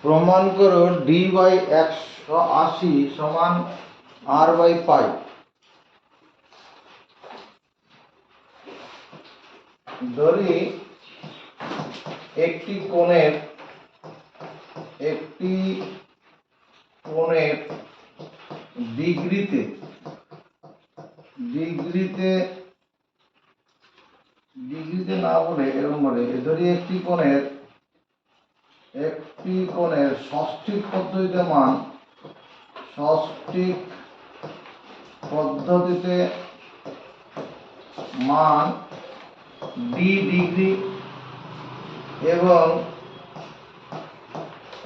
প্রমাণ করো D by 180 সমান আর বাই পাই। ধরি একটি কোণের ডিগ্রিতে না বলে এরকম বলে, ধরি একটি কোণের ষষ্ঠিক পদ্ধতিতে মান ডি ডিগ্রি এবং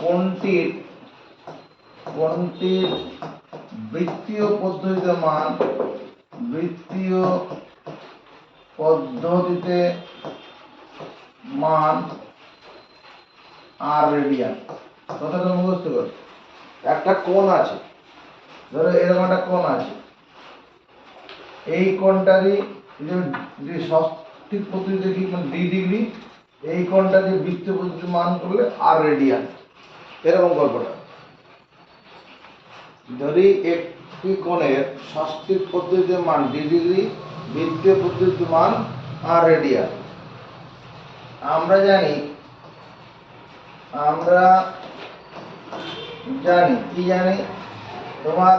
কোণটির বৃত্তীয় পদ্ধতিতে মান আর রেডিয়ান। কথাটা মুখস্থ কর। একটা কোণ আছে, ধরো এরকম একটা কোণ আছে, এই কোণটারই যে ষষ্ঠিক পদ্ধতিতে কি মানে ডি ডিগ্রি, এই কোণটা যে বৃত্তীয় পদ্ধতিতে মান করলে আর রেডিয়ান, এরকম গল্পটা। যদি একটি কোণের ষষ্ঠিক পদ্ধতিতে মান ডি ডিগ্রি, বৃত্তীয় পদ্ধতিতে মান আর রেডিয়ান। আমরা জানি কি জানি, তোমার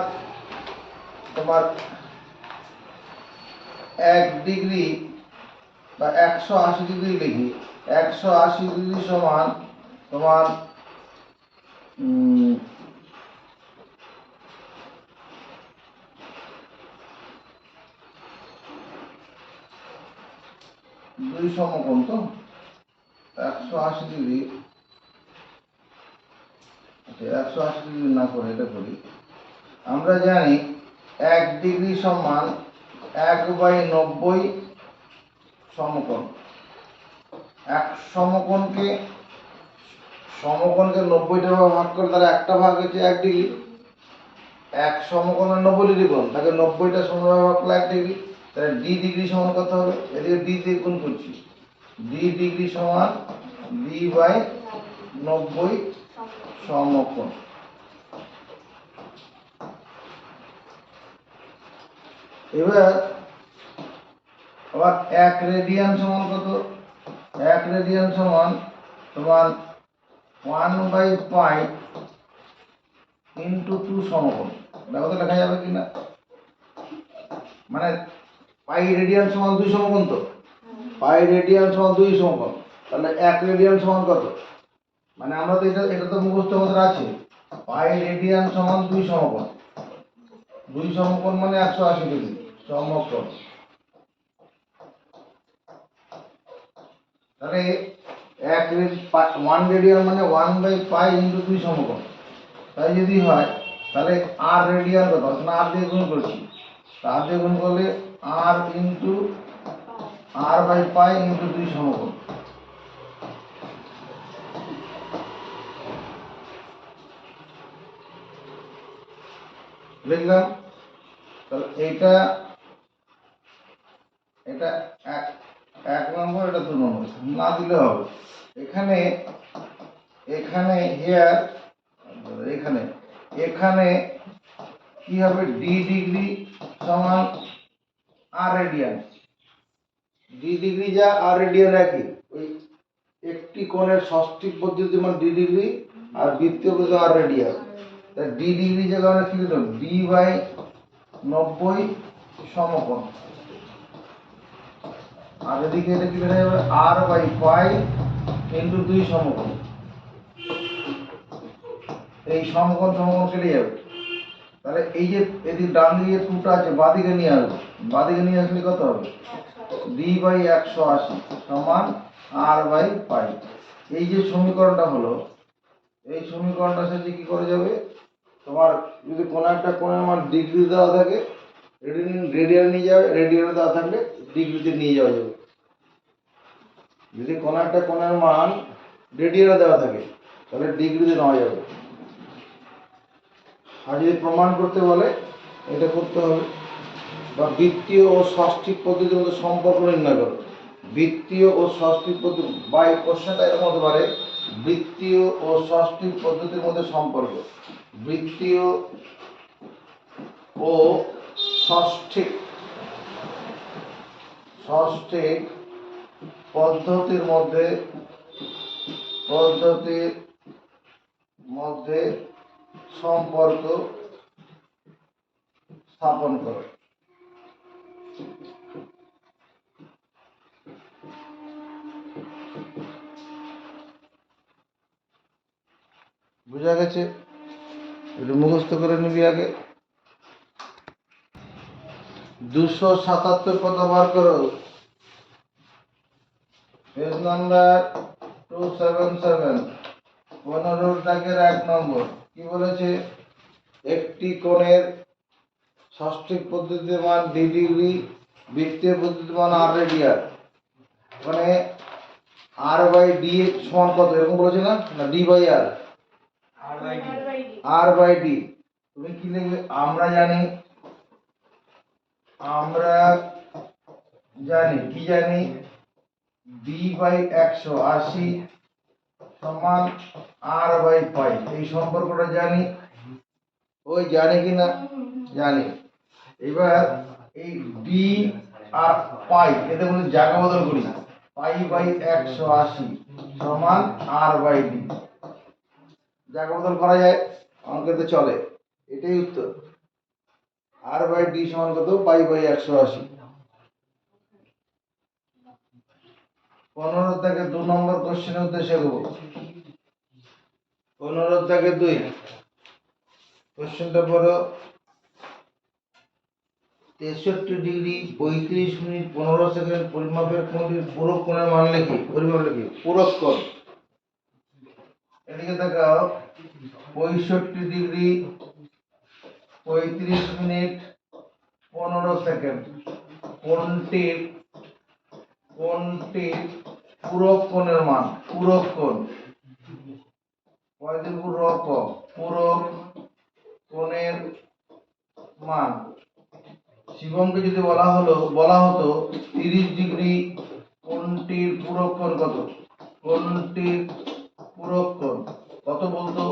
1 ডিগ্রি বা 180 ডিগ্রি লিখি, 180 ডিগ্রি সমান তোমার 2 সমকোণ। তো 180 ডিগ্রি, 180 ডিগ্রি না করে এটা করি। আমরা জানি 1 ডিগ্রি সমান 1/90 সমকোণ। এক সমকোণকে 90টা ভাগ করে তার একটা ভাগ হচ্ছে 1 ডিগ্রি। এক সমকোণের 90 ডিগ্রি কোণ, তাকে 90টা সমভাগে ভাগ করলে 1 ডিগ্রি। তাহলে ডি ডিগ্রি সমান কত হবে? এদিকে ডি দিয়ে গুণ করছি, ডি ডিগ্রি সমান d/90 সমকোণ। এবার আবার 1 রেডিয়ান সমান কত? 1 রেডিয়ান সমান তোমার 1/π × 2 সমকোণ। এটা কত লেখা যাবে কিনা? মানে পাই রেডিয়ান সমান 2 সমকোণ। তো পাই রেডিয়ান সমান 2 সমকোণ, তাহলে 1 রেডিয়ান সমান কত? মানে আমরা তো এটা তো মুখস্থ আমাদের আছে, পাই রেডিয়ান সমান 2 সমকোণ। 2 সমকোণ মানে 180 ডিগ্রি সমকোণ। তাহলে 1 রেডিয়ান মানে 1/π × 2 সমকোণ। তাই যদি হয় তাহলে আর রেডিয়ান কত? না আর দিয়ে গুণ করছি, আর দিয়ে গুণ করলে r/π × 2 সমকোণ। লিখলাম। তাহলে এটা এক নম্বর, এটা 2 নম্বর না দিলে হবে। এখানে কি হবে? ডি ডিগ্রি সমান আর রেডিয়ান। ডি ডিগ্রি যা আর রেডিয়ান একই। ওই একটি কোণের ষষ্ঠিক পদ্ধতি মানে ডি ডিগ্রি আর বৃত্তীয় পদ্ধতি আর রেডিয়ান। তাই ডি ডিগ্রি জায়গায় আমরা কি লিখলাম? d/90 সমকোণ। আর এদিকে এটা কি লেখা যাবে? r/π × 2 সমকোণ। এই সমকোণ কেটে যাবে। তাহলে এই যে এদিকে ডান দিকে 2টা আছে, বাঁদিকে নিয়ে আসবো। বাঁদিকে নিয়ে আসলে কত হবে? d/180 সমান r/π। এই যে সমীকরণটা হলো, এই সমীকরণটার সাথে কি করে যাবে? তোমার যদি কোনো একটা কোণের মান ডিগ্রি দেওয়া থাকে, রেডিয়ান নিয়ে যাবে, রেডিয়ানে দেওয়া থাকলে ডিগ্রিতে নিয়ে যাওয়া যাবে। যদি কোনো একটা কোণের মান রেডিয়ানে দেওয়া থাকে তাহলে ডিগ্রিতে নেওয়া যাবে। আর যদি প্রমাণ করতে বলে এটা করতে হবে। বা বৃত্তীয় ও ষষ্ঠিক পদ্ধতির মধ্যে সম্পর্ক নির্ণয় করো। বৃত্তীয় ও ষষ্ঠিক পদ্ধতি বা এই কোশ্চেনটা এরকম হতে পারে বৃত্তীয় ও ষষ্ঠিক পদ্ধতির মধ্যে সম্পর্ক। বৃত্তীয় ও ষষ্ঠিক পদ্ধতির মধ্যে সম্পর্ক স্থাপন করো। বুঝা গেছে? একটু মুখস্থ করে নিবি আগে। 277 কত বার করো? পেজ নাম্বার 277, 15 দাগের 1 নম্বর। কি বলেছে? একটি কোণের ষষ্ঠিক পদ্ধতির মান d ডিগ্রি, বৃত্তীয় পদ্ধতির মান r রেডিয়ান। মানে r বাই d সমান কত এরকম বলেছে না? না d by r, r by d। তুমি কি লিখবে? আমরা জানি কি জানি d বাই 180 সমান r বাই পাই। এই সম্পর্কটা জানি। ওই জানি কি না? জানি। এবার এই d আর পাই এদের মধ্যে জায়গা বদল করি। পাই বাই 180 সমান r বাই d। জায়গা বদল করা যায়, অঙ্কেতে চলে। এটাই উত্তর। r বাই d সমান কত? Pi by 180। 15 থেকে 2 নম্বর কোশ্চেনের উদ্দেশ্যে দেবো। 15 থেকে 2 কোশ্চেনটা পড়ো। 63 ডিগ্রি 35 মিনিট 15 সেকেন্ড পরিমাপের কোণটির পূরক কোণের মান লিখি। পরিমাপ লিখি। পূরক কোণ। এদিকে দেখাও। 65 ডিগ্রি 35 মিনিট 15 সেকেন্ড কোণটির পূরক কোণের মান। পূরক কোণ পূরক কোণের মান। শিবমকে যদি বলা হতো 30 ডিগ্রি কোণটির পূরক কোণ কত? কোণটির পূরক কোণ কত বলতো?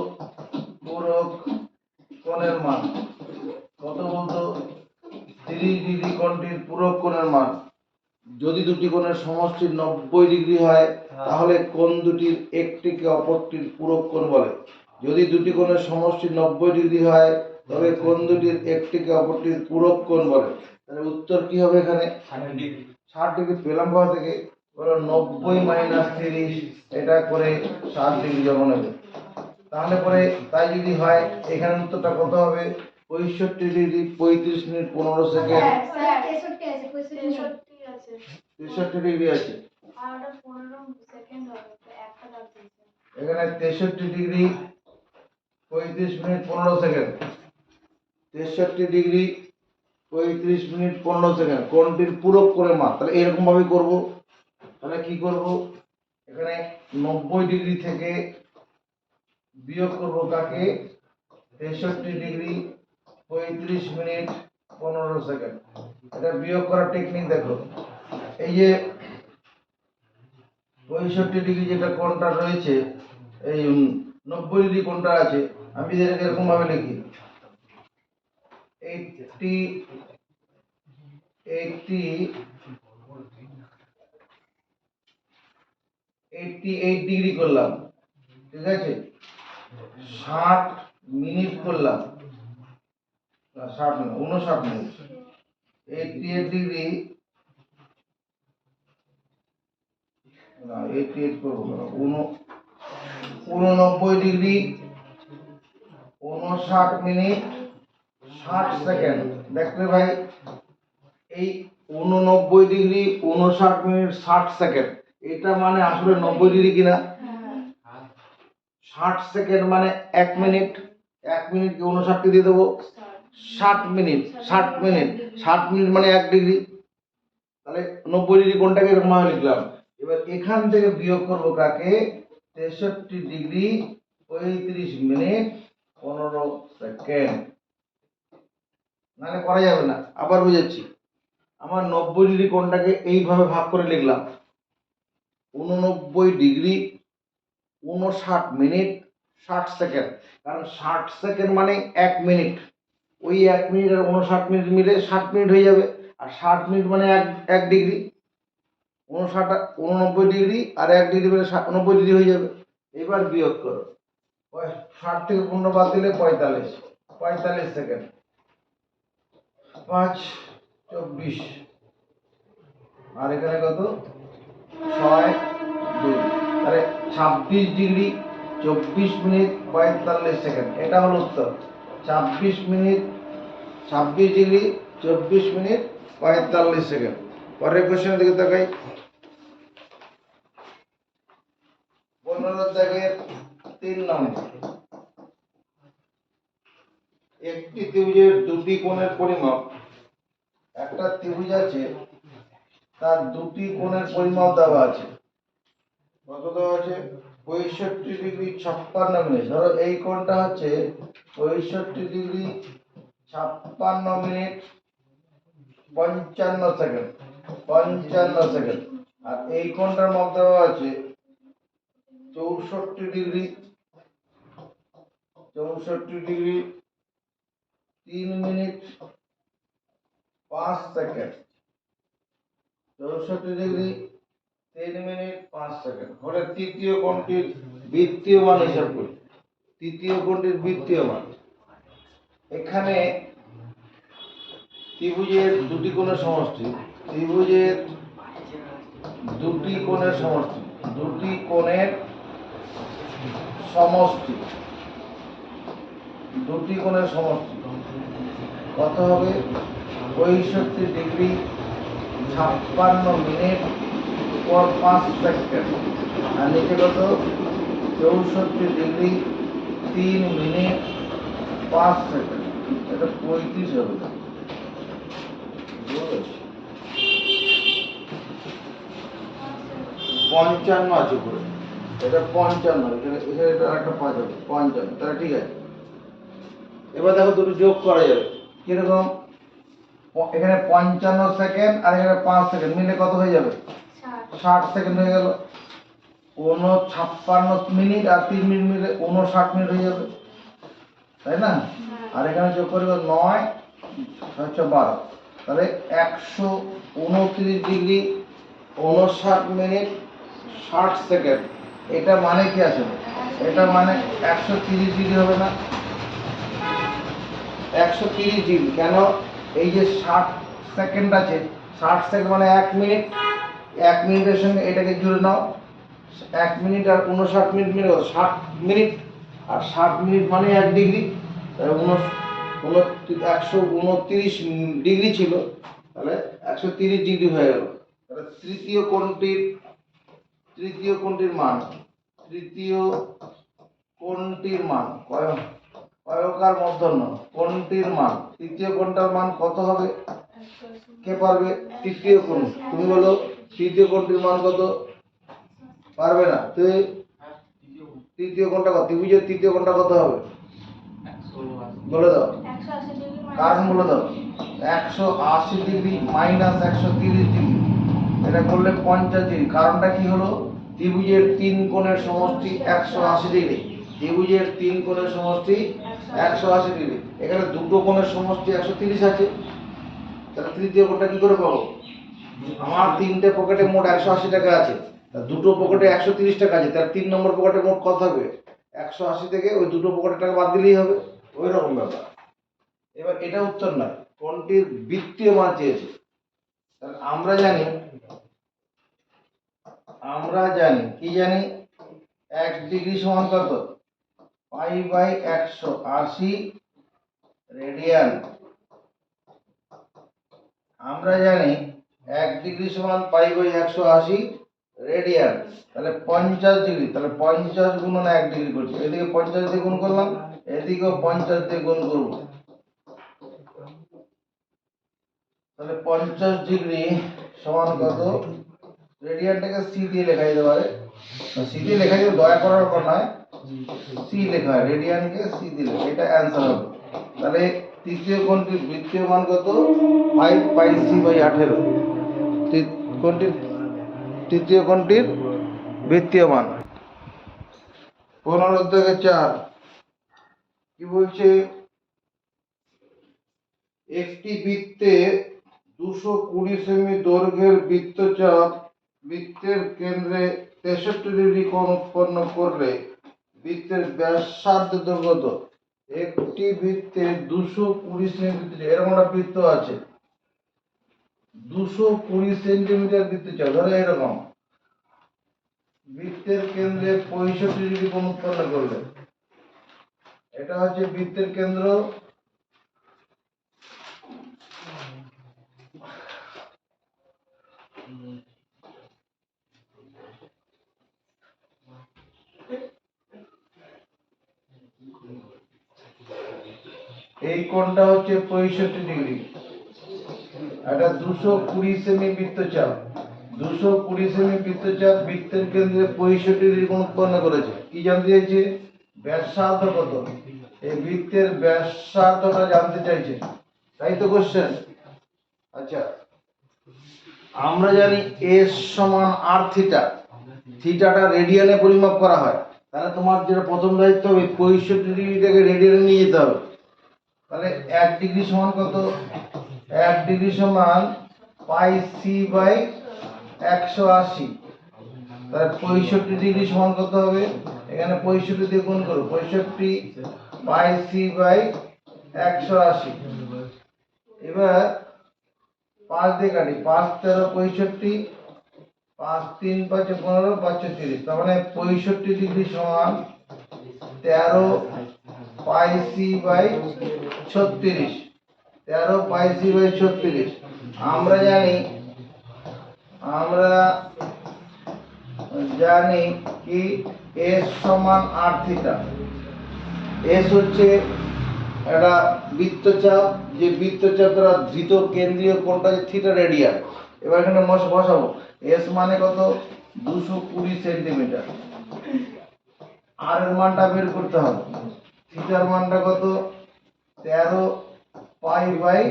পূরক কোণের মান কত বলতো? 30 ডিগ্রি কোণটির পূরক কোণের মান। যদি দুটি কোণের সমষ্টি 90 ডিগ্রি হয় তাহলে কোণ দুটির একটিকে অপরটির পূরক কোণ বলে। যদি দুটি কোণের সমষ্টি 90 ডিগ্রি হয় তবে কোণ দুটির একটিকে অপরটির পূরক কোণ বলে। তাহলে উত্তর কি হবে এখানে? 60 ডিগ্রি পেলাম কোথা থেকে? বলো 90 মাইনাস 30, এটা করে 60 ডিগ্রি জমা নেবে। তাহলে পরে তাই যদি হয় এখানে উত্তরটা কত হবে? 65 ডিগ্রি 35 মিনিট 15 সেকেন্ড। 63 ডিগ্রি আছে। এখানে 63 degree 35 minute 15 second. 63 degree 35 minute 15 second কোণটির পূরক কোণের মান। তাহলে এরকম ভাবে করব। তাহলে কি করব? এখানে 90 ডিগ্রি থেকে বিয়োগ করব কাকে? 63 ডিগ্রি 35 মিনিট 15 সেকেন্ড। এটা বিয়োগ করার টেকনিক দেখো। এই যে 65 ডিগ্রি যেটা কোণটা রয়েছে, এই 90 ডিগ্রি কোণটা আছে, আমি এটাকে এরকম ভাবে লিখি 88 ডিগ্রি করলাম, ঠিক আছে? 60 মিনিট করলাম, 60 না 59 মিনিট। 88 ডিগ্রি না 88 করব না, 89 ডিগ্রি 59 মিনিট 60 সেকেন্ড। দেখবে ভাই, এই 89 ডিগ্রি 59 মিনিট 60 সেকেন্ড এটা মানে আসলে 90 ডিগ্রি কিনা? 60 সেকেন্ড মানে 1 মিনিট। 1 মিনিটকে 59 দিয়ে দেবো 60 মিনিট। 60 মিনিট 60 মিনিট মানে 1 ডিগ্রি। তাহলে 90 ডিগ্রি কোণটাকে এরকম ভাবে লিখলাম। এবার এখান থেকে বিয়োগ করব কাকে? 63 ডিগ্রি 35 মিনিট 15 সেকেন্ড। নাহলে করা যাবে না। আবার বুঝাচ্ছি। আমার 90 ডিগ্রি কোণটাকে এইভাবে ভাগ করে লিখলাম। 89 ডিগ্রি 59 মিনিট 60 সেকেন্ড। কারণ 60 সেকেন্ড মানে 1 মিনিট, ওই 1 মিনিট আর 59 মিনিট মিলে 60 মিনিট হয়ে যাবে। আর 60 মিনিট মানে 1 ডিগ্রি, 89 ডিগ্রি আর 1 ডিগ্রি মিলে 90 ডিগ্রি হয়ে যাবে। এবার বিয়োগ করো, 60 থেকে 15 বাদ দিলে 45 সেকেন্ড। 5 24 আর এখানে কত 6 2, তাহলে 26 ডিগ্রি 24 মিনিট 45 সেকেন্ড। এটা হলো উত্তর। 26 ডিগ্রি 24 মিনিট 45 সেকেন্ড। পরের কোশ্চেনের দিকে তাকাই। 15 দাগের 3 নম্বর, একটি ত্রিভুজের দুটি কোণের পরিমাপ। একটা ত্রিভুজ আছে, তার দুটি কোণের পরিমাপ দেওয়া আছে। কত দেওয়া আছে? 65 ডিগ্রি 56 মিনিট। ধরো এই কোণটা হচ্ছে 65 ডিগ্রি 56 মিনিট 55 সেকেন্ড, 55 সেকেন্ড। আর এই কোণটার মাপ দেওয়া আছে 64 degree 3 minute 5 second. 64 degree 3 minute 5 second হলে তৃতীয় কোণটির বৃত্তীয় মান হিসাব করি। তৃতীয় কোণটির বৃত্তীয় মান, এখানে ত্রিভুজের দুটি কোণের সমষ্টি, ত্রিভুজের দুটি কোণের সমষ্টি, দুটি কোণের সমষ্টি, দুটি কোণের সমষ্টি কত হবে? 65 ডিগ্রি 56 মিনিট 5 সেকেন্ড। আর নিচে কত? 64 ডিগ্রি 3 মিনিট 5 সেকেন্ড। এটা 35 হবে। 55 আছে উপরে, এটা 55, এখানে এটা একটা 5 হবে 55, তাহলে ঠিক আছে। এবার দেখো দুটো যোগ করা যাবে কিরকম? এখানে 55 সেকেন্ড আর এখানে 5 সেকেন্ড মিলে কত হয়ে যাবে? 60 সেকেন্ড হয়ে গেল। 56 মিনিট আর 3 মিনিট মিলে 59 মিনিট হয়ে যাবে, তাই না? আর এখানে যোগ করবে 9 12, তাহলে 129 ডিগ্রি 59 মিনিট 60 সেকেন্ড। এটা মানে কি আছে? এটা মানে 130 ডিগ্রি হবে না? 130 ডিগ্রি কেন? এই যে 60 সেকেন্ড আছে, 60 সেকেন্ড মানে 1 মিনিট, 1 মিনিটের সঙ্গে এটাকে জুড়ে নাও। 1 মিনিট আর 59 মিনিট মিলে 60 মিনিট, আর 60 মিনিট মানে 1 ডিগ্রি, তাহলে 129 ডিগ্রি ছিল, তাহলে 130 ডিগ্রি হয়ে গেল। তাহলে তৃতীয় কোণটির মান, তৃতীয় কোণটির মান কয়কার মূর্ধন্য কোণটির মান, তৃতীয় কোণটার মান কত হবে? কে পারবে? তৃতীয় কোণ, তুমি বলো তৃতীয় কোণটির মান কত? পারবে না? তুই তৃতীয় কোণটা কত? ত্রিভুজের তৃতীয় কোণটা কত হবে বলে দাও, কারণ বলে দাও। 180 ডিগ্রি মাইনাস 130 ডিগ্রি, এটা করলে 50 ডিগ্রি। কারণটা কি হলো? ত্রিভুজের 3 কোণের সমষ্টি 180 ডিগ্রি, ত্রিভুজের 3 কোণের সমষ্টি 180 ডিগ্রি। এখানে দুটো কোণের সমষ্টি 130 আছে, তাহলে তৃতীয় কোণটা কি করে পাবো? আমার 3টে পকেটে মোট 180 টাকা আছে, দুটো পকেটে 130 টাকা আছে, তার 3 নম্বর পকেটে মোট কত হবে? 180 থেকে ওই দুটো পকেটের টাকা বাদ দিলেই হবে, ওই রকম ব্যাপার। এবার এটা উত্তর নয়, কোণটির বৃত্তীয় মান চেয়েছে। তাহলে আমরা জানি কি জানি? 1 ডিগ্রি সমান কত? Pi by 180 radian. আমরা জানি 1 ডিগ্রি সমান পাই বাই 180 রেডিয়ান। তাহলে 50 ডিগ্রি, তাহলে 50 গুণন 1 ডিগ্রি করছি, এদিকে 50 দিয়ে গুণ করলাম, এদিকেও 50 দিয়ে গুণ করব, তাহলে 50 ডিগ্রি সমান কত? রেডিয়ানটাকে সি দিয়ে লেখা যেতে পারে, সি দিয়ে লেখা যেতে, দয়া করার ব্যাপার নয়, সি লেখা হয়, রেডিয়ানকে সি দিলে এটা অ্যান্সার হবে। তাহলে তৃতীয় কোণটির বৃত্তীয় মান কত? 5 পাই সি বাই 18। তৃতীয় কোণটির বৃত্তীয় মান। 15 থেকে 4 কি বলছে, একটি বৃত্তে 220 সেমি দৈর্ঘ্যের বৃত্তচাপ বৃত্তের কেন্দ্রে 63 ডিগ্রি কোণ উৎপন্ন করলে বৃত্তের ব্যাসার্ধ কত? একটি বৃত্তে 220 সেমি, এরকম একটা বৃত্ত আছে, 220 সেন্টিমিটার বৃত্তচাপ, ধরো এরকম বৃত্তের কেন্দ্রে 65 ডিগ্রি কোণ উৎপন্ন করলে, এটা হচ্ছে বৃত্তের কেন্দ্র। এই কোণটা হচ্ছে 65 ডিগ্রি। এটা 220 সেমি বৃত্তচাপ, 220 সেমি বৃত্তচাপ বৃত্তের কেন্দ্রে 65 ডিগ্রি কোণ উৎপন্ন করেছে। কি জানতে চাইছে? ব্যাসার্ধ কত? এই বৃত্তের ব্যাসার্ধটা জানতে চাইছে, তাই তো কোশ্চেন। আচ্ছা, আমরা জানি এস সমান আর থিটা, থিটাটা রেডিয়ানে পরিমাপ করা হয়, তাহলে তোমার যেটা প্রথম দায়িত্ব হবে 65 ডিগ্রিটাকে রেডিয়ানে নিয়ে যেতে হবে। তাহলে 1 ডিগ্রি সমান কত? 1 ডিগ্রি সমান পাই সি বাই 180। তাহলে 65 ডিগ্রি সমান কত হবে? এখানে 65 দিয়ে গুণ করো, 65 পাই সি বাই 180। এবার 5 দিয়ে কাটি, 5 13 65, 5 3 5 15, 5 30, তার মানে 65 ডিগ্রি সমান 13 pi C by 36, 13 pi C by 36। আমরা জানি কি এস সমান আর থিটা। এস হচ্ছে একটা বৃত্তচাপ, যে বৃত্তচাপ দ্বারা ধৃত কেন্দ্রীয় কোণটা থিটা রেডিয়ান। এবার এখানে বসাবো, এস মানে কত? 220 সেন্টিমিটার। আর এর মানটা বের করতে হবে, থিটার মানটা কত? 13 পাই বাই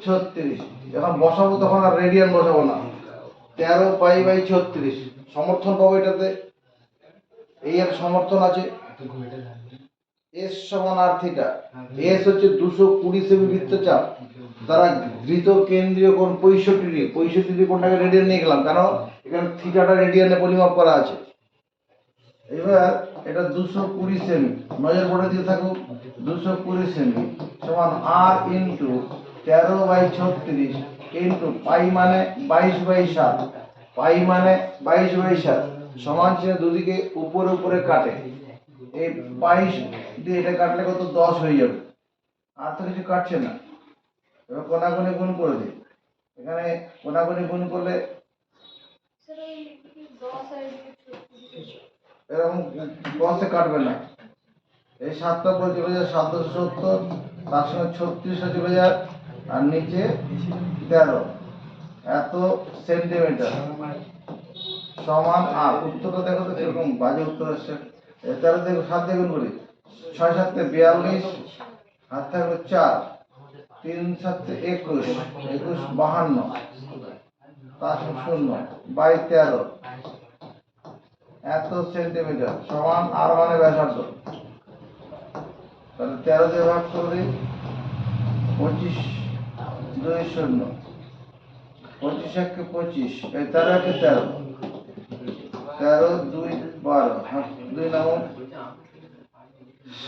36। যখন বসাবো তখন আর রেডিয়ান বসাবো না, 13 পাই বাই 36 সমর্থন পাবো এটাতে, এই আর সমর্থন আছে। এস সমান আর থিটা, এস হচ্ছে 220 সেমি বৃত্তচাপ দ্বারা ধৃত কেন্দ্রীয় কোণ 65 ডিগ্রি। 65 ডিগ্রি কোণটাকে রেডিয়ান নিয়ে গেলাম, কারণ এখানে থিটাটা রেডিয়ানে পরিমাপ করা আছে। এবার এটা 220 সেমি, নজর পড়ে দিয়ে থাকুক, 220 সেমি সমান আর ইন্টু 13 বাই 36 ইন্টু পাই মানে 22 বাই 7, পাই মানে 22 বাই 7, সমান চিহ্ন দুদিকে উপরে উপরে কাটে, এই 22 দিয়ে এটা কাটলে কত? 10 হয়ে যাবে, আর তো কিছু কাটছে না। এবার কোনাকুনি গুণ করে দিই, এখানে কোনাকুনি গুণ করলে এরকম 10 কাটবে না, এই 7টা পরে চলে যায় 770, তার সঙ্গে 36টা চলে যায়, আর নিচে 13, এত সেন্টিমিটার সমান আর। উত্তরটা দেখো তো কিরকম বাজে উত্তর আসছে। 13 দেখো 7 দিয়ে গুণ করি, 6 7 42, হাত থাকবে 4, 3 7 21, 21 52, তার সঙ্গে 0 বাই 13, এত সেন্টিমিটার সমান আর মানে ব্যাসার্ধ। তাহলে 13 দিয়ে ভাগ করে দিই, 25 2 0, 25 1 25, এই 13 1 13, 13 2 12, 2 নাও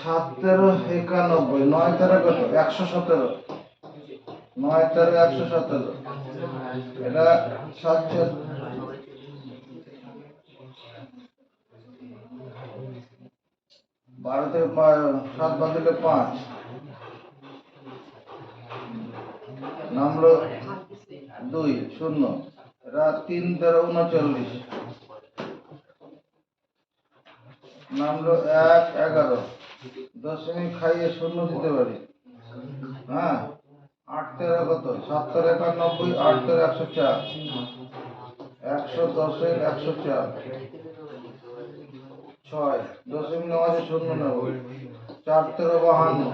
7 13 91, 9 13 কত? 117, 9 13 117, এটা 7 12 থেকে 7 বাদ দিলে 5, নামলো 2 0, এটা 3 13 39, নামলো 1 11, দশমিক খাইয়ে 0 দিতে পারি। হ্যাঁ, 8 13 কত? 7 13 91, 8 13 104, 110 104, 6 দশমিক নেওয়া 0 নেব, 4 13 52,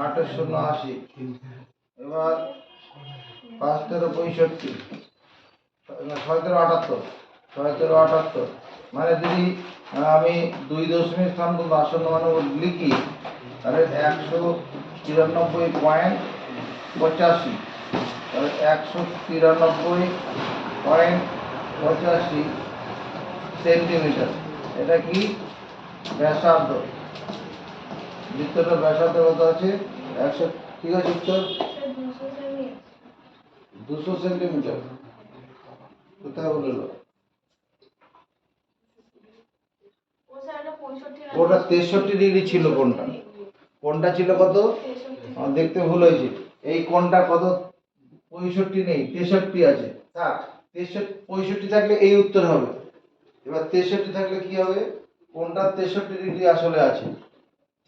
8 0 80। এবার 5 13 65, ছয় 78 মানে যদি আমি 2 দশমিক স্থান পর্যন্ত আসন্ন মান লিখি তাহলে 193.85, তাহলে 193.85 সেন্টিমিটার। এটা কি ব্যাসার্ধ, বৃত্তটার ব্যাসার্ধ কত আছে 100, ঠিক আছে উত্তর 200 সেন্টিমিটার। কোথায় বললো ওটা 63 ডিগ্রি ছিল, কোনটা ছিল কত দেখতে ভুল হয়েছে, এই কোনটা কত 65 নেই 63 আছে, থাক 65 থাকলে এই উত্তর হবে। এবার 63 থাকলে কি হবে, কোনটা 63 ডিগ্রি আসলে আছে,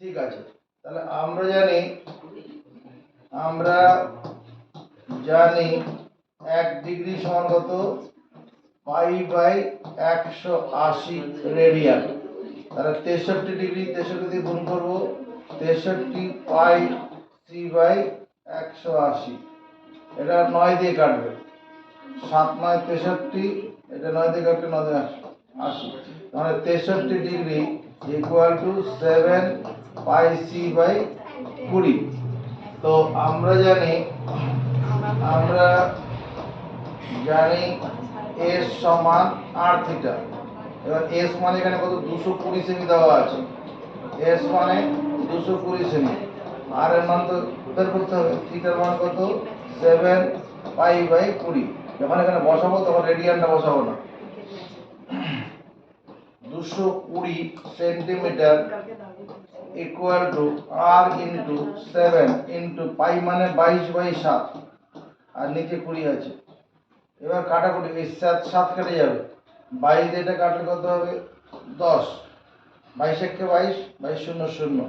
ঠিক আছে। তাহলে আমরা জানি 1 ডিগ্রি সমান কত π/180 রেডিয়ান। তাহলে 63 ডিগ্রি 63 দিয়ে গুণ করবো, 63 π/180, এটা 9 দিয়ে কাটবে, 7 9 63, এটা 9 দিয়ে কাটলে 9 দিয়ে 80, তাহলে 63 ডিগ্রি ইকুয়াল টু 7 πc/20। তো আমরা জানি s সমান r থিটা। এবার s মানে এখানে কত 220 সেমি দেওয়া আছে, s মানে 220 সেমি, r এর মান তো বের করতে হবে, থিটার মান কত 7 π/20। যখন এখানে বসাবো তখন রেডিয়ানটা বসাবো না। 220 centimetre equal to r into 7 into পাই মানে 22/7 আর নিচে 20 আছে। এবার কাটাকুটি, এই 7 কেটে যাবে, 22 এটা কাটলে কত হবে 10, 22 একে 22, 22 0 0,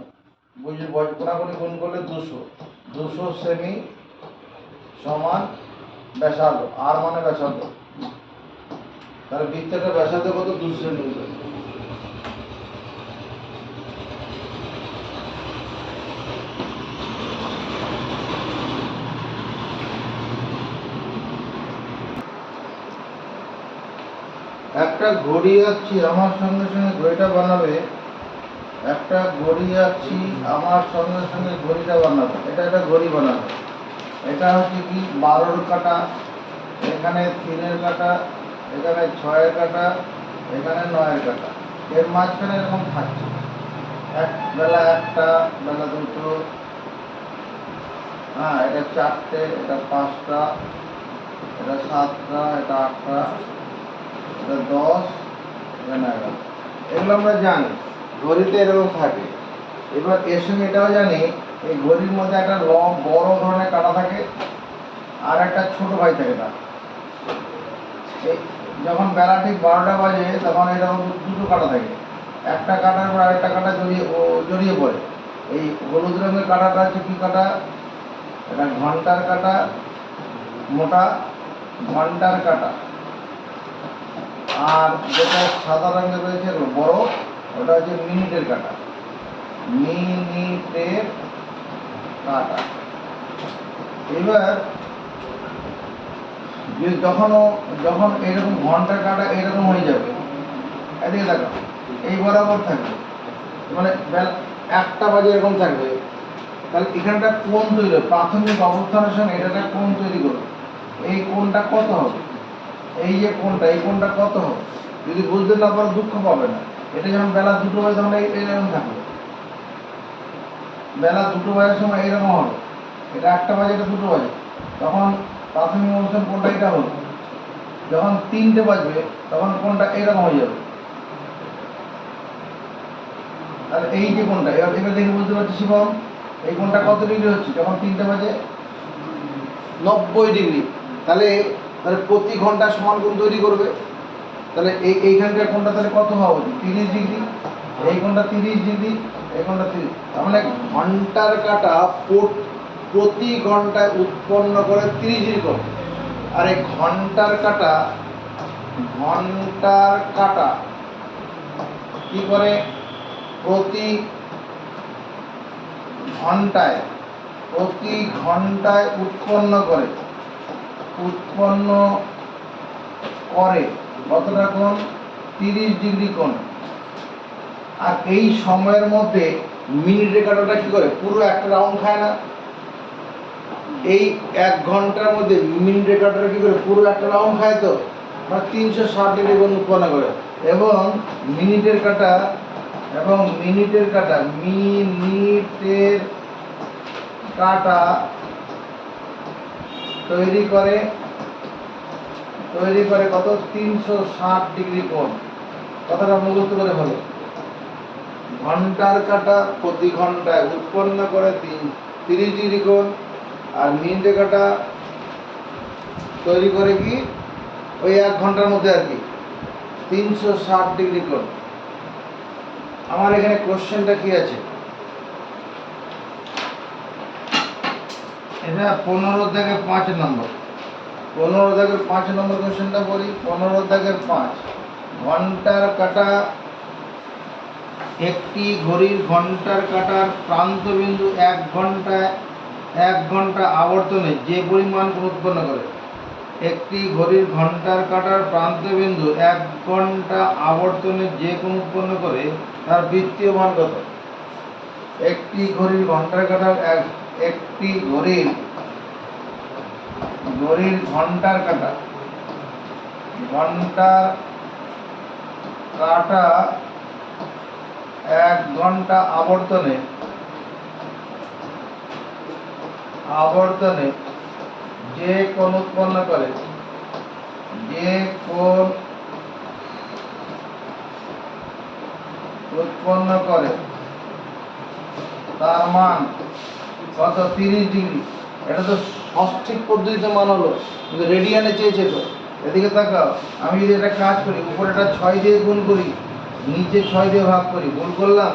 বুঝলি কোনাকুনি গুণ করলে 200 সেমি সমান ব্যাসার্ধ, আর মানে ব্যাসার্ধ, তাহলে বৃত্তটার ব্যাসার্ধ কত 200 সেন্টিমিটার। একটা ঘড়ি আঁকছি, আমার সঙ্গে সঙ্গে ঘড়িটা বানাবে, একটা ঘড়ি আঁকছি, আমার সঙ্গে সঙ্গে ঘড়িটা বানাবে, এটা একটা ঘড়ি বানাবে। এটা হচ্ছে কি 12-এর কাটা, এখানে 3-এর কাটা, এখানে 6-এর কাটা, এখানে 9-এর কাটা, এর মাঝখানে এরকম থাকছে, বেলা 1টা, বেলা 2টো, হ্যাঁ এটা 4টে, এটা 5টা, এটা 7টা, এটা 8টা, এটা 10, এটা 11। এগুলো আমরা জানি ঘড়িতে এরকম থাকে। এবার এর সঙ্গে এটাও জানি এই ঘড়ির মধ্যে একটা বড় ধরনের কাঁটা থাকে আর একটা ছোট ভাই থাকে না। এই যখন বেলা ঠিক 12টা বাজে তখন এরকম দুটো কাঁটা থাকে, একটা কাঁটার পর আরেকটা কাঁটা জড়িয়ে পড়ে। এই হলুদ রঙের কাঁটাটা হচ্ছে কি কাঁটা, এটা ঘন্টার কাঁটা, মোটা ঘন্টার কাঁটা। আর যেটা সাদা রঙের রয়েছে বড়, ওটা হচ্ছে মিনিটের কাঁটা, মিনিটের কাঁটা। এবার যখন এরকম ঘন্টার কাঁটা এরকম হয়ে যাবে, এদিকে দেখো এই বরাবর থাকবে, মানে 1টা বাজে এরকম থাকবে, তাহলে এখানটা কোণ তৈরি হবে, প্রাথমিক অবস্থানের সঙ্গে এটা একটা কোণ তৈরি করবে। এই কোণটা কত হবে, এই যে কোণটা, এই কোণটা কত হবে, যদি বুঝতে না পারো দুঃখ পাবে না। এটা যখন বেলা 2টো বাজে তখন এইরকম থাকবে, বেলা 2টো বাজার সময় এইরকম হবে, এটা 1টা বাজে, এটা 2টো বাজে, তখন প্রাথমিক অবস্থান কোণটা এটা হলো। যখন 3টে বাজবে তখন কোণটা এরকম হয়ে যাবে। তাহলে এই যে কোণটা, এবার দেখে বুঝতে পারছি শিবম এই কোণটা কত ডিগ্রি হচ্ছে, যখন 3টে বাজে 90 ডিগ্রি। তাহলে প্রতি ঘন্টা সমান কোণ তৈরি করবে, তাহলে এইখানকার কোণটা তাহলে কত হওয়া উচিত 30 ডিগ্রি, এই কোণটা 30 ডিগ্রি, এই কোণটা 30, তার মানে ঘন্টার কাঁটা প্রতি ঘন্টায় উৎপন্ন করে 30 ডিগ্রি কোণ। আর এই ঘন্টার কাঁটা কি করে, প্রতি ঘন্টায় উৎপন্ন করে কতটা কোণ? 30 ডিগ্রি কোণ। আর এই সময়ের মধ্যে মিনিটের কাঁটাটা কি করে? পুরো একটা রাউন্ড খায় না? এই 1 ঘন্টার মধ্যে মিনিটের কাঁটাটা কি করে? পুরো একটা রাউন্ড খায় তো, মানে 360 ডিগ্রি কোণ উৎপন্ন করে। এবং মিনিটের কাঁটা তৈরি করে কত? 360 ডিগ্রি কোণ। কথাটা মুখস্থ করে ফেলো। ঘন্টার কাঁটা প্রতি ঘন্টায় উৎপন্ন করে 30 ডিগ্রি কোণ, আর মিনিটের কাঁটা তৈরি করে কি ওই 1 ঘন্টার মধ্যে আর কি 360 ডিগ্রি কোণ। আমার এখানে কোশ্চেনটা কি আছে? এটা 15 থেকে 5 নম্বর। 15 থেকে 5 নম্বর কোশ্চেনটা বলি। 15 থেকে 5, ঘন্টার কাঁটা একটি ঘড়ির ঘন্টার কাঁটার প্রান্তবিন্দু 1 ঘন্টা আবর্তনে যে পরিমাণ কোণ উৎপন্ন করে। একটি ঘড়ির ঘন্টার কাঁটার প্রান্তবিন্দু 1 ঘন্টা আবর্তনে যে কোণ উৎপন্ন করে তার বৃত্তীয় মান কত? একটি ঘড়ির ঘন্টার কাঁটার একটি ঘড়ির ঘন্টার কাঁটা 1 ঘন্টা আবর্তনে যে কোণ উৎপন্ন করে, তার মান কত? 30 ডিগ্রি। এটা তো সঠিক পদ্ধতিতে মান হলো, কিন্তু রেডিয়ানে চেয়েছে তো। এদিকে তাকাও, আমি যদি একটা কাজ করি, উপরেটা 6 দিয়ে গুণ করি, নিচে 6 দিয়ে ভাগ করি, ভুল করলাম?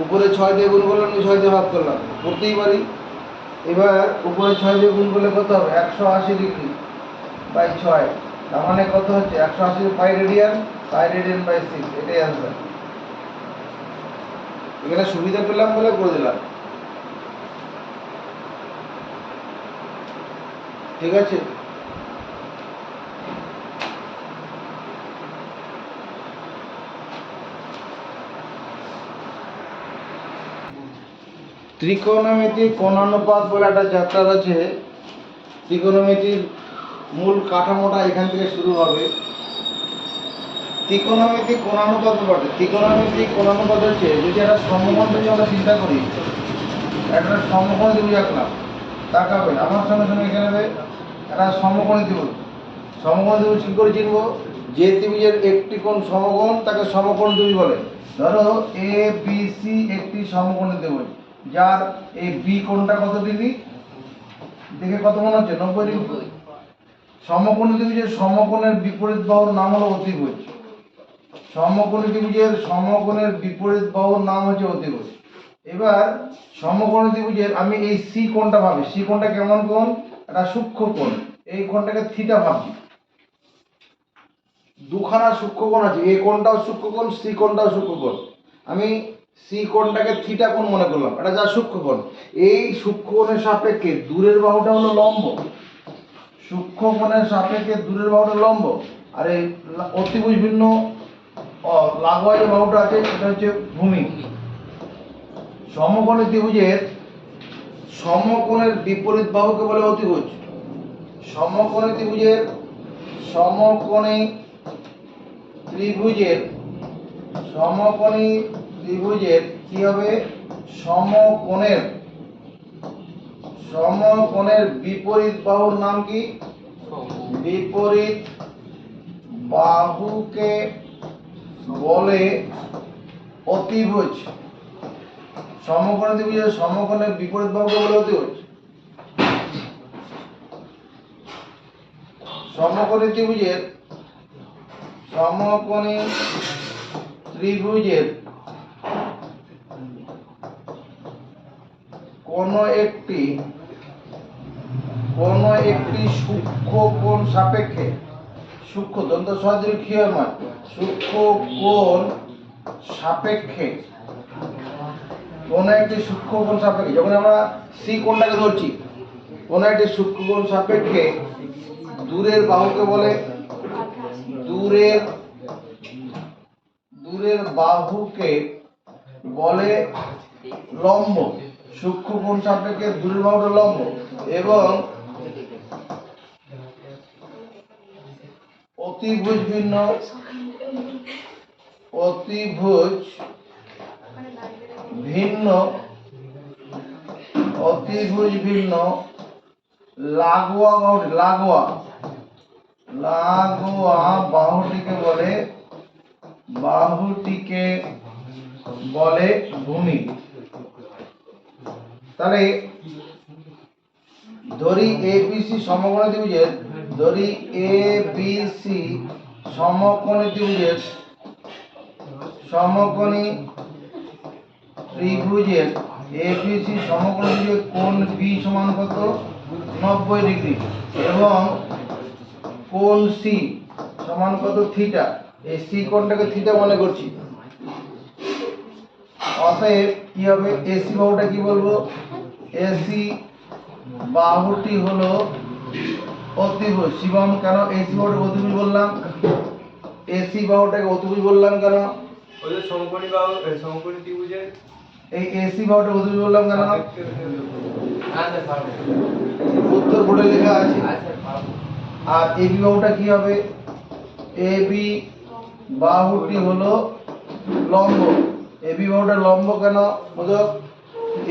উপরে 6 দিয়ে গুণ করলাম, নিচে 6 দিয়ে ভাগ করলাম, করতেই পারি। এবার উপরে 6 দিয়ে গুণ করলে কত হবে? 180 ডিগ্রি বাই 6, তার মানে কত হচ্ছে? 180 পাই রেডিয়ান বাই 6, এটাই আনসার। এখানে সুবিধা পেলাম বলে করে দিলাম, ঠিক আছে? ত্রিকোণমিতির কোণানুপাত বলে একটা চ্যাপ্টার আছে। ত্রিকোণমিতির মূল কাঠামোটা এখান থেকে শুরু হবে। ত্রিকোণমিতিক কোণানুপাত বটে। ত্রিকোণমিতিক কোণানুপাত হচ্ছে, যদি একটা সমকোণ যদি আমরা চিন্তা করি, একটা সমকোণ ত্রিভুজ আঁকলাম, তাকাবে আমার সঙ্গে সঙ্গে এখানে একটা সমকোণী ত্রিভুজ। সমকোণ ত্রিভুজ কী করে চিনব? যে ত্রিভুজের একটি কোণ সমকোণ তাকে সমকোণ ত্রিভুজ বলে। ধরো এ বি সি একটি সমকোণী ত্রিভুজ, যার এই বি কোণটা কত ডিগ্রি? দেখে কত মনে হচ্ছে? 90 ডিগ্রি। সমকোণী ত্রিভুজের সমকোণের বিপরীত বাহুর নাম হলো অতিভুজ। সমকোণী ত্রিভুজের সমকোণের বিপরীত বাহুর নাম হচ্ছে অতিভুজ। এবার সমকোণী ত্রিভুজের আমি এই সি কোণটা ভাবি। সি কোণটা কেমন কোণ? একটা সূক্ষ্ম কোণ। এই কোণটাকে থিটা ভাবছি। দুখানা সূক্ষ্ম কোণ আছে, এই কোণটাও সূক্ষ্ম কোণ, সি কোণটাও সূক্ষ্ম কোণ। আমি সি কোণটাকে থিটা কোণ মনে করলাম, এটা যা সূক্ষ্ম কোণ। এই সূক্ষ্ম কোণের সাপেক্ষে দূরের বাহুটা হলো লম্ব। সূক্ষ্ম কোণের সাপেক্ষে দূরের বাহুটা লম্ব, আর এই অতিভুজ ভিন্ন লাগোয়া যে বাহুটা আছে এটা হচ্ছে ভূমি। সমকোণী ত্রিভুজের সমকোণের বিপরীত বাহুকে বলে অতিভুজ। সমকোণী ত্রিভুজের কি হবে? সমকোণের বিপরীত বাহুর নাম কি? বিপরীত বাহুকে বলে অতিভুজ। সমকোণী ত্রিভুজের সমকোণের বিপরীত বাহুকে বলে অতিভুজ। সমকোণী ত্রিভুজের কোন একটি সূক্ষ্ম কোণ সাপেক্ষে, সূক্ষ্ম দন্ত সদৃক্ষীয়মান সূক্ষ্ম কোণ সাপেক্ষে, কোন একটি সূক্ষ্ম কোণ সাপেক্ষে, যখন আমরা সি কোণটাকে ধরছি, কোন একটি সূক্ষ্ম কোণ সাপেক্ষে দূরের বাহুকে বলে দূরের বাহুকে বলে লম্ব। সূক্ষ্ম কোণ সাপেক্ষে দূরের বাহুটা লম্ব এবং অতিভুজ ভিন্ন লাগোয়া বাহুটিকে বলে ভূমি। তাহলে ধরি ABC সমকোণী ত্রিভুজের ABC সমকোণী ত্রিভুজের কোণ B সমান কত? 90 ডিগ্রি এবং কোণ C সমান কত? থিটা। এই C কোণটাকে থিটা মনে করছি। অতএব কি হবে? AC বাহুটা কি বলবো? AC বাহুটি হলো অতিভুজ। শিবম, কেন AC বাহুটাকে অতিভুজ বললাম? AC বাহুটাকে অতিভুজ বললাম কেন? ওই যে সমকোণী বাহু সমকোণী ত্রিভুজের এই AC বাহুটাকে অতিভুজ বললাম কেন? উত্তর বোর্ডে লেখা আছে। আর AB বাহুটা কি হবে? AB বাহুটি হলো লম্ব। AB বাহুটা লম্ব কেন? বোঝক,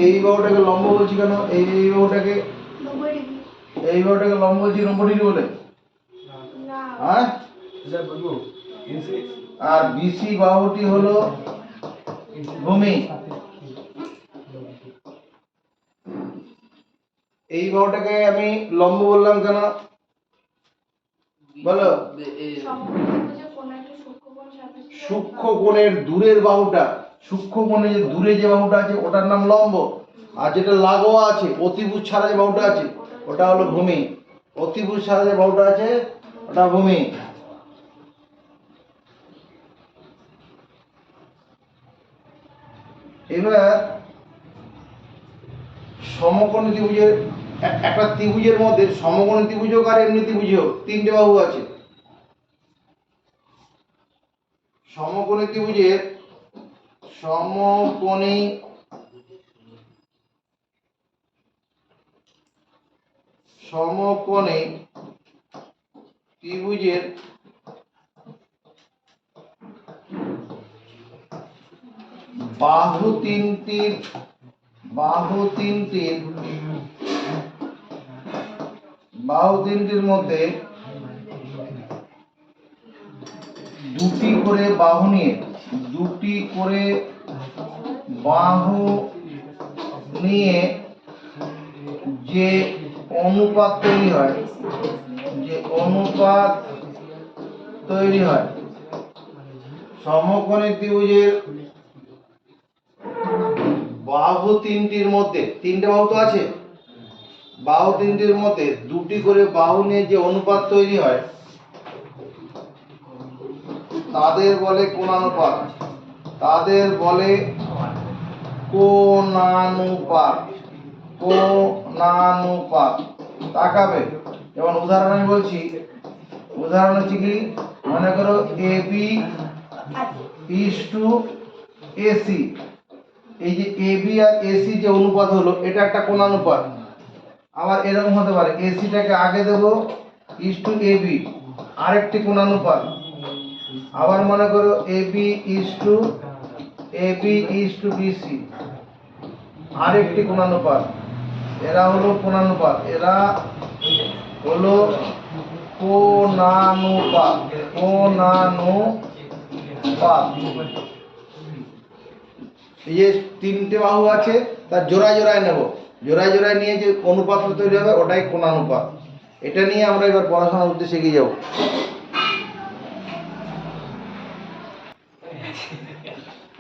এই বাহুটাকে লম্ব বলছি কেন? এই বাহুটাকে লম্ব বলছি 90 ডিগ্রি বলে। হ্যাঁ, আর BC বাহুটি হলো ভূমি। এই বাহুটাকে আমি লম্ব বললাম কেন বলো? সূক্ষ্ম কোণের দূরের বাহুটা, সূক্ষ্ম কোণে যে দূরে যে বাহুটা আছে ওটার নাম লম্ব, আর যেটা লাগোয়া আছে অতিভুজ ছাড়া যে বাহুটা আছে ওটা হলো ভূমি। অতিভুজ ছাড়া যে বাহুটা আছে ওটা ভূমি। এবার সমকোণী ত্রিভুজের একটা ত্রিভুজের মধ্যে সমকোণী ত্রিভুজ হোক আর এমনি ত্রিভুজ হোক, তিনটে বাহু আছে। সমকোণী ত্রিভুজের সমকোণী ত্রিভুজের বাহু তিনটির মধ্যে দুটি করে বাহু নিয়ে যে অনুপাত তৈরি হয় সমকোণী ত্রিভুজের বাহু তিনটির মধ্যে, তিনটে বাহু তো আছে, বাহু তিনটির মধ্যে দুটি করে বাহু নিয়ে যে অনুপাত তৈরি হয় তাদের বলে কোণানুপাত। তাকাবে। যেমন উদাহরণ আমি বলছি, উদাহরণ হচ্ছে কি, মনে করো AB AC। এই যে AB আর AC যে অনুপাত হলো এটা একটা কোণানুপাত। আবার এরকম হতে পারে AC টাকে আগে দেব AB, আরেকটি কোণানুপাত। আবার মনে করো AB BC, আরেকটি কোণানুপাত। এরা হলো কোণানুপাত। এই যে তিনটে বাহু আছে তার জোড়ায় নেব, জোড়ায় নিয়ে যে অনুপাত তৈরি হবে ওটাই কোণানুপাত। এটা নিয়ে আমরা এবার পড়াশোনার উদ্দেশ্যে এগিয়ে যাব।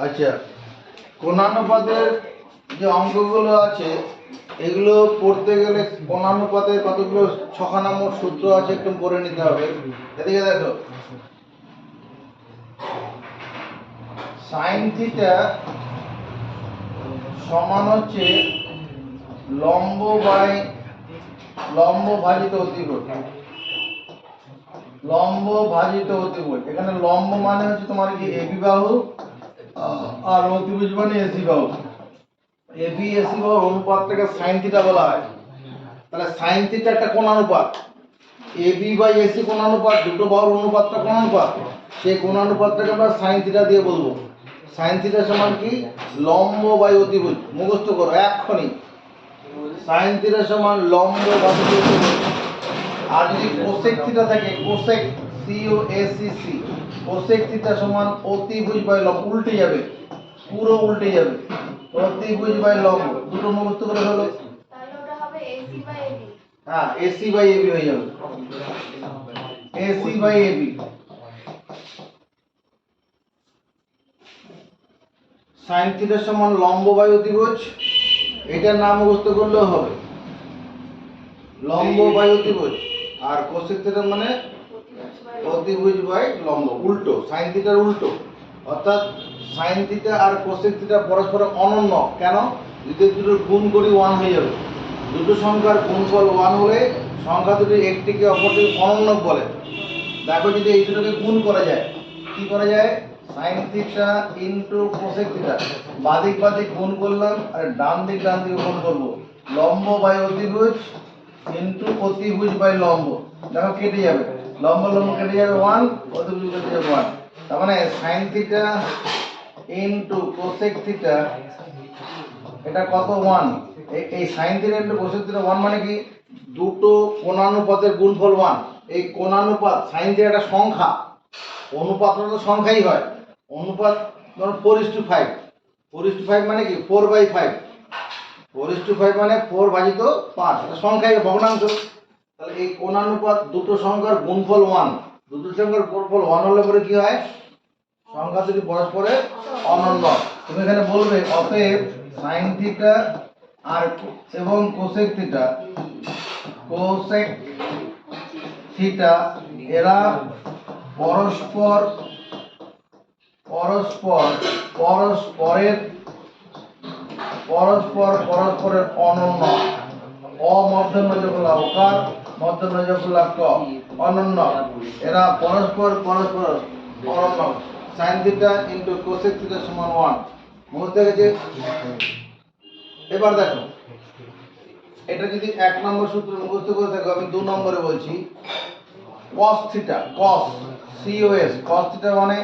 আচ্ছা, কোণানুপাতের যে অঙ্কগুলো আছে এগুলো পড়তে গেলে কোণানুপাতের কতগুলো ছখানা মোট সূত্র আছে একটু পড়ে নিতে হবে। এদিকে দেখো, সাইন থিটা সমান হচ্ছে লম্ব ভাজিত অতিভুজ। লম্ব ভাজিত অতিভুজ। এখানে লম্ব মানে হচ্ছে তোমার কি এবি বাহু, আর অতিভুজ মানে এসি বাহু। এবি এসি বাহুর অনুপাতটাকে সাইন থিটা বলা হয়। তাহলে সাইন থিটা একটা কোণানুপাত, এবি বাই এসি কোণানুপাত, দুটো বাহুর অনুপাতটা কোণানুপাত। সেই কোণানুপাতটাকে আমরা সাইন থিটা দিয়ে বলবো। সাইন থিটা সমান কি লম্ব বাই অতিভুজ। মুখস্থ করো এক্ষুনি, সাইন থিটা সমান লম্ব ভাজিত অতিভুজ। আর যদি কোসেক থিটা থাকে, কোসেক COSEC, কোসেক থিটা সমান অতিভুজ বাই লম্ব। উল্টে যাবে, পুরো উল্টে যাবে, অতিভুজ বাই লম্ব। দুটো মুখস্থ করে হলো, তাহলে ওটা হবে এসি বাই এবি। হ্যাঁ এসি বাই এবি হয়ে যাবে, AC by AB. Sine theta সমান লম্ব বাই অতিভুজ, এটার নাম মুখস্থ করলেও হবে, লম্ব বাই অতিভুজ। আর কোসেক থিটা মানে অতিভুজ বাই লম্ব, উল্টো, সাইন থিটার উল্টো। অর্থাৎ সাইন থিটা আর কোসেক থিটা পরস্পর অনন্য। কেন? যদি দুটো গুণ করি 1 হয়ে যাবে। দুটো সংখ্যার গুণফল 1 হলে সংখ্যা দুটি একটিকে অপরটির অনন্য বলে। দেখো যদি এই দুটোকে গুণ করা যায়, কি করা যায়? Sine theta into cosec theta, বাদিক বাদিক গুণ করলাম, আর ডান দিক গুণ করব। লম্ব বাই অতিভুজ ইনটু অতিভুজ বাই লম্ব। দেখো কেটে যাবে, লম্ব লম্ব কেটে যাবে 1, অতিভুজ কেটে যাবে 1। তার মানে sign theta into cosec theta, এটা কত? 1। এই sign theta into cosec theta 1 মানে কি দুটো কোণানুপাতের গুণফল 1। এই কোণানুপাত, সাইন থিটা একটা সংখ্যা, অনুপাতটা তো সংখ্যাই হয়। অনুপাত ধরো 4:5, 4:5 মানে কি 4/5, 4:5 মানে 4 ভাজিত 5, এটা সংখ্যাই, ভগ্নাংশ। তাহলে এই কোণানুপাত দুটো সংখ্যার গুণফল 1, দুটো সংখ্যার গুণফল 1 হলে পরে কি হয়? সংখ্যা দুটি পরস্পরের অনন্য। তুমি এখানে বলবে অতএব সাইন থিটা আর এবং কোসেক থিটা, কোসেক থিটা এরা পরস্পর পরস্পরের অনন্য। অমধ্যমযকুলা ওকার, মধ্যমযকুলা ক, অনন্য। এরা পরস্পর অনন্য। Sign theta into cosec theta সমান 1। বুঝতে গেছে? এবার দেখো, এটা যদি 1 নম্বর সূত্র মুখস্থ করে থাকো, আমি 2 নম্বরে বলছি। cos theta, cos COS, cos theta মানে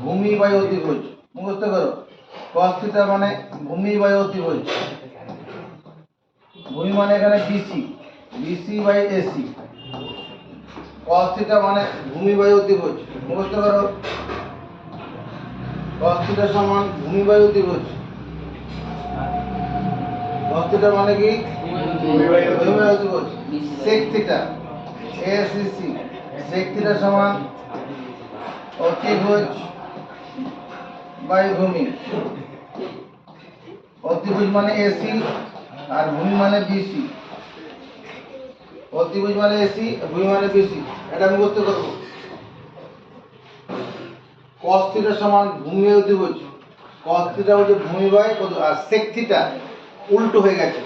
ভূমি বাই অতিভুজ। মুখস্থ করো, cos থিটা মানে ভূমি বাই অতিভুজ। ভূমি মানে এখানে BC by AC। cos theta মানে ভূমি বাই অতিভুজ। মুখস্থ করো, cos থিটা সমান ভূমি বাই অতিভুজ। cos থিটা মানে কি ভূমি বাই অতিভুজ। sec theta ASEC, sec theta সমান অতিভুজ বাই ভূমি। অতিভুজ মানে AC আর ভূমি মানে BC। অতিভুজ মানে AC, ভূমি মানে BC। এটা মুখস্থ করব। cos থিটা সমান ভূমি বাই অতিভুজ। cos থিটা হচ্ছে ভূমি বাই অতিভুজ, আর sec থিটা উল্টো হয়ে গেছে।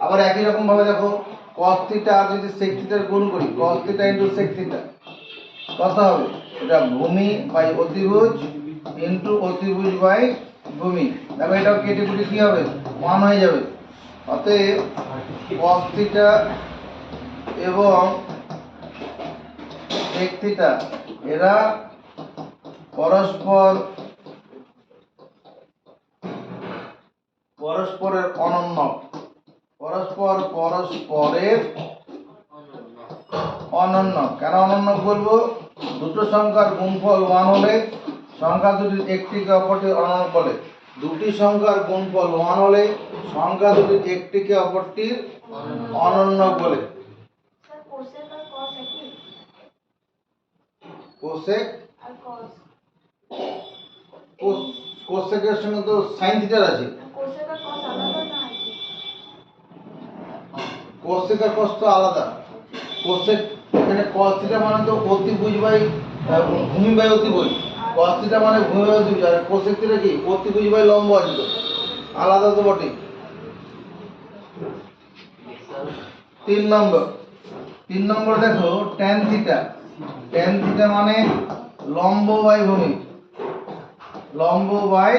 আবার একই রকম ভাবে দেখো, cos থিটা আর যদি sec থিটার গুণ করি, cos theta into sec theta কত হবে? এটা ভূমি বাই অতিভুজ ইনটু অতিভুজ বাই ভূমি। দেখো এটাও কেটে কুটে কি হবে? 1 হয়ে যাবে। অতএব cos থিটা এবং sec থিটা এরা পরস্পরের অনন্য। পরস্পরের অনন্য। কেন অনন্য বলবো? দুটো সংখ্যার গুণফল 1 হলে সংখ্যা দুটির একটিকে অপরটির অনন্য বলে। দুটি সংখ্যার গুণফল 1 হলে সংখ্যা দুটির একটিকে অপরটির অনন্য বলে। স্যার কোসেক আর কস একই? কোসেক, আর কস? কোসেকের সঙ্গে তো সাইন থিটার আছে। কোসেক আর কস আলাদা না একই? কোসেক আর কস তো আলাদা। কোসেক এখানে cos থিটা মানে তো অতিভুজ বাই ভূমি বাই অতিভুজ। cos থিটা মানে ভূমি বাই অতিভুজ, আর কোসেক থিটা কি অতিভুজ বাই লম্ব আছে, তো আলাদা তো বটে। 3 নম্বর দেখো tan থিটা, ট্যান থিটা মানে লম্ব বাই ভূমি, লম্ব বাই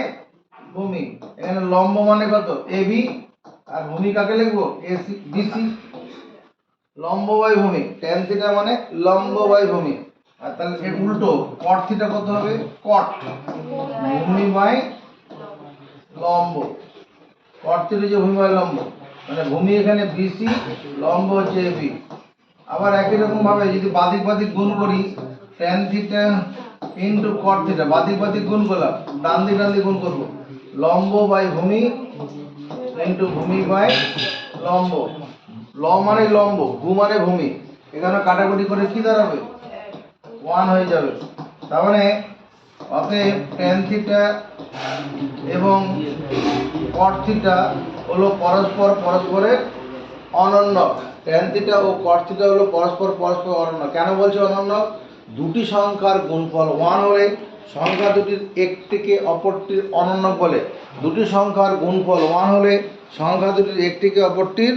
ভূমি। এখানে লম্ব মানে কত? এবি, আর ভূমি কাকে লিখবো? AC BC. লম্ব বাই ভূমি, ট্যান থিটা মানে লম্ব বাই ভূমি। আর তাহলে এর উল্টো কট থিটা কত হবে? কট ভূমি বাই লম্ব। কট থিটা যে ভূমি বাই লম্ব, মানে ভূমি এখানে বিসি, লম্ব হচ্ছে এবি। আবার একই রকম ভাবে যদি বাদিক বাদিক গুণ করি, tan theta into cot theta, বাদিক বাদিক গুণ করলাম, ডান দিক গুণ করবো, লম্ব বাই ভূমি ইন্টু ভূমি বাই লম্ব। ল মানে লম্ব, ভূ মানে ভূমি, এখানে কাটাকুটি করে কি দাঁড়াবে? 1 হয়ে যাবে। তার মানে অতএব ট্যান থিটা এবং কট থিটা হলো পরস্পরের অনন্য। ট্যান থিটা ও কট থিটা হলো পরস্পর অনন্য। কেন বলছে অনন্য? দুটি সংখ্যার গুণফল 1 হলে সংখ্যা দুটির একটিকে অপরটির অনন্য বলে। দুটি সংখ্যার গুণফল 1 হলে সংখ্যা দুটির একটিকে অপরটির